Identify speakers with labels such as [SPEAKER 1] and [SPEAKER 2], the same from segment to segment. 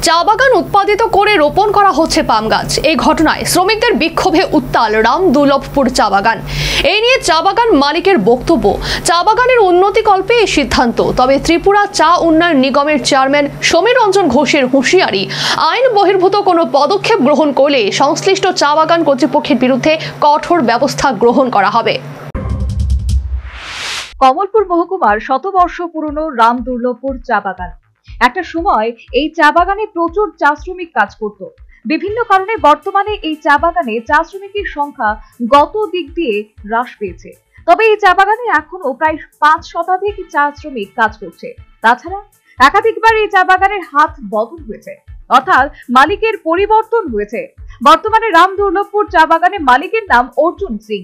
[SPEAKER 1] চা বাগান উৎপাদিত করে রোপণ করা হচ্ছে পাম গাছ। এই ঘটনায় শ্রমিকদের বিক্ষোভে উত্তাল রামদুর্লভপুর চা বাগান। এই নিয়ে চা বাগান মালিকের বক্তব্য, চা বাগানের উন্নতিকল্পে এই সিদ্ধান্ত। তবে ত্রিপুরা চা উন্নয়ন নিগমের চেয়ারম্যান সমীর রঞ্জন ঘোষের হুঁশিয়ারি, আইন বহির্ভূত কোনো পদক্ষেপ গ্রহণ করলে সংশ্লিষ্ট চা বাগান কর্তৃপক্ষের বিরুদ্ধে কঠোর ব্যবস্থা গ্রহণ করা হবে।
[SPEAKER 2] কমলপুর মহকুমার শতবর্ষ পুরনো রামদুর্লভপুর চা বাগান। একটা সময় এই চা বাগানে প্রচুর চা শ্রমিক কাজ করত। বিভিন্ন কারণে বর্তমানে এই চা বাগানে চা শ্রমিকের সংখ্যা গত দিক দিয়ে হ্রাস পেয়েছে। তবে এই চা বাগানে এখনো প্রায় 5 শতাধিক চা শ্রমিক কাজ করছে। তাছাড়া একাধিকবার এই চা বাগানের হাত বদল হয়েছে, অর্থাৎ মালিকের পরিবর্তন হয়েছে। বর্তমানে রামদুর্লভপুর চা বাগানের মালিকের নাম অর্জুন সিং।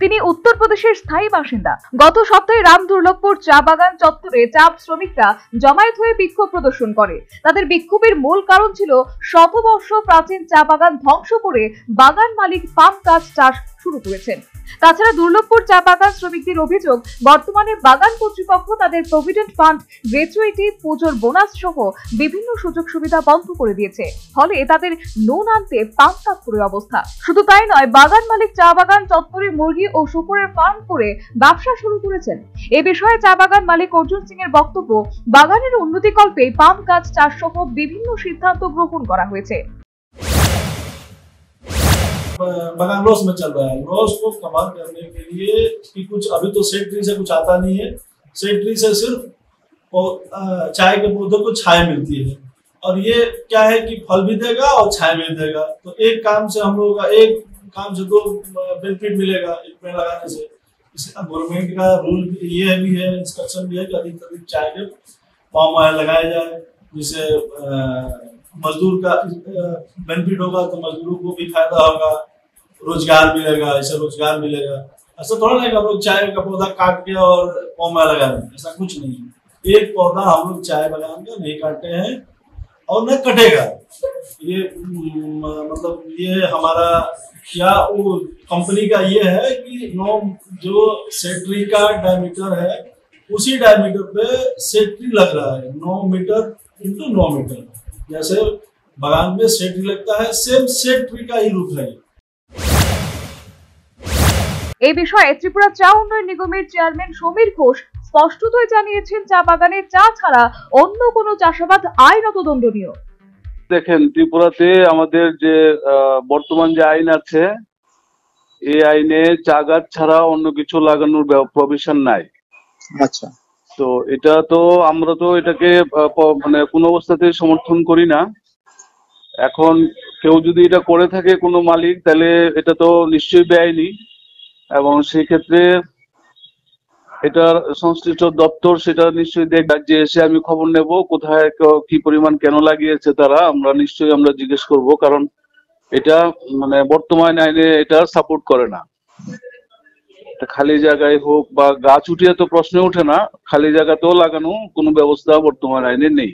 [SPEAKER 2] তিনি উত্তরপ্রদেশের স্থায়ী বাসিন্দা। গত সপ্তাহে রামদুর্লভপুর চা বাগান চত্বরে চা শ্রমিকরা জমায়েত হয়ে বিক্ষোভ প্রদর্শন করে। তাদের বিক্ষোভের মূল কারণ ছিল শতবর্ষ প্রাচীন চা বাগান ধ্বংস করে বাগান মালিক পাম গাছ চাষ শুরু করেছেন। তাছাড়া দুর্লভপুর চা বাগান শ্রমিকদের অভিযোগ, বর্তমানে বাগান কর্তৃপক্ষ তাদের প্রভিডেন্ট ফান্ড, গ্র্যাচুইটি, পুজোর বোনাস সহ বিভিন্ন সুযোগ সুবিধা বন্ধ করে দিয়েছে। ফলে তাদের নুন আনতে পাম্প করে অবস্থা। শুধু তাই নয়, বাগান মালিক চা বাগান চত্বরে মুরগি ও শুকরের ফার্ম করে ব্যবসা শুরু করেছেন। এ বিষয়ে চা বাগান মালিক অর্জুন সিং এর বক্তব্য, বাগানের উন্নতিকল্পে পাম গাছ চাষ সহ বিভিন্ন সিদ্ধান্ত গ্রহণ করা হয়েছে।
[SPEAKER 3] बागान लॉस में चल रहा है। लॉस को कवर करने के लिए कि कुछ अभी तो सेड ट्री से कुछ आता नहीं है। सेड ट्री से सिर्फ चाय के पौधों को छाया मिलती है, और ये क्या है कि फल भी देगा और छाया भी देगा। तो एक काम से हम लोगों का एक काम से दो बेनिफिट मिलेगा एक पेड़ लगाने से। गवर्नमेंट का रूल ये भी है, इंस्ट्रक्शन भी है कि अधिक से अधिक चाय के पाम ऑयल लगाया जाए, जिससे मजदूर का बेनिफिट होगा, तो मजदूरों को भी फायदा होगा, रोजगार मिलेगा। ऐसा रोजगार मिलेगा। ऐसा थोड़ा नहीं कि हम लोग चाय का पौधा काट के और पाम ऑयल लगा दें, ऐसा कुछ नहीं है। एक पौधा हम लोग चाय बागान का नहीं काटते हैं और न कटेगा। ये मतलब ये हमारा क्या वो कंपनी का ये है कि जो सेड ट्री का डायमीटर है, उसी डायमीटर पे सेड ट्री लग रहा है। 9 मीटर इंटू 9 मीटर, जैसे बागान में सेड ट्री लगता है, सेम सेड ट्री का ही रूप है।
[SPEAKER 2] এই বিষয়ে ত্রিপুরা চা উন্নয়ন নিগমের চেয়ারম্যান সমীর ঘোষ স্পষ্টতই জানিয়েছেন, চা বাগানে চা ছাড়া অন্য কোনো চাষাবাদ আইনত দণ্ডনীয়।
[SPEAKER 4] দেখেন, ত্রিপুরাতে আমাদের যে বর্তমান যে আইন আছে, এই আইনে চা গাছ ছাড়া অন্য কিছু লাগানোর প্রভিশন নাই।
[SPEAKER 5] আচ্ছা,
[SPEAKER 4] তো এটা তো আমরা তো এটাকে মানে কোনো অবস্থাতেই সমর্থন করি না। এখন কেউ যদি এটা করে থাকে কোনো মালিক, তাহলে এটা তো নিশ্চয়ই বেআইনি, এবং সেই ক্ষেত্রে এটার সংশ্লিষ্ট দপ্তর সেটা নিশ্চয়ই দেখবে। যে এসে আমি খবর নেব কোথায় কি পরিমাণ কেন লাগিয়েছে তারা, আমরা নিশ্চয়ই আমরা জিজ্ঞেস করব, কারণ এটা মানে বর্তমান আইনে এটা সাপোর্ট করে না। খালি জায়গায় হোক বা গাছ উঠিয়ে তো প্রশ্ন ওঠে না, খালি জায়গাতেও লাগানো কোনো ব্যবস্থা বর্তমান আইনে নেই।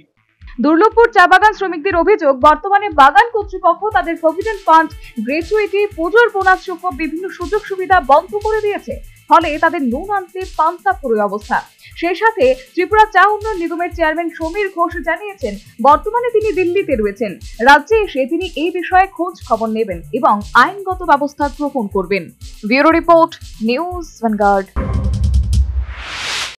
[SPEAKER 2] দুর্লভপুর চা বাগান শ্রমিকদের অভিযোগ, বর্তমানে বাগান কর্তৃপক্ষ তাদের প্রভিডেন্ট ফান্ড, গ্র্যাচুইটি, পুজোর বোনাস সহ বিভিন্ন সুযোগ সুবিধা বন্ধ করে দিয়েছে। ফলে তাদের নুন আনতে পান্তা করে অবস্থা। সেই সাথে ত্রিপুরা চা উন্নয়ন নিগমের চেয়ারম্যান সমীর ঘোষ জানিয়েছেন, বর্তমানে তিনি দিল্লিতে রয়েছেন। রাজ্যে এসে তিনি এই বিষয়ে খোঁজ খবর নেবেন এবং আইনগত ব্যবস্থা গ্রহণ করবেন। Bureau report, news vanguard.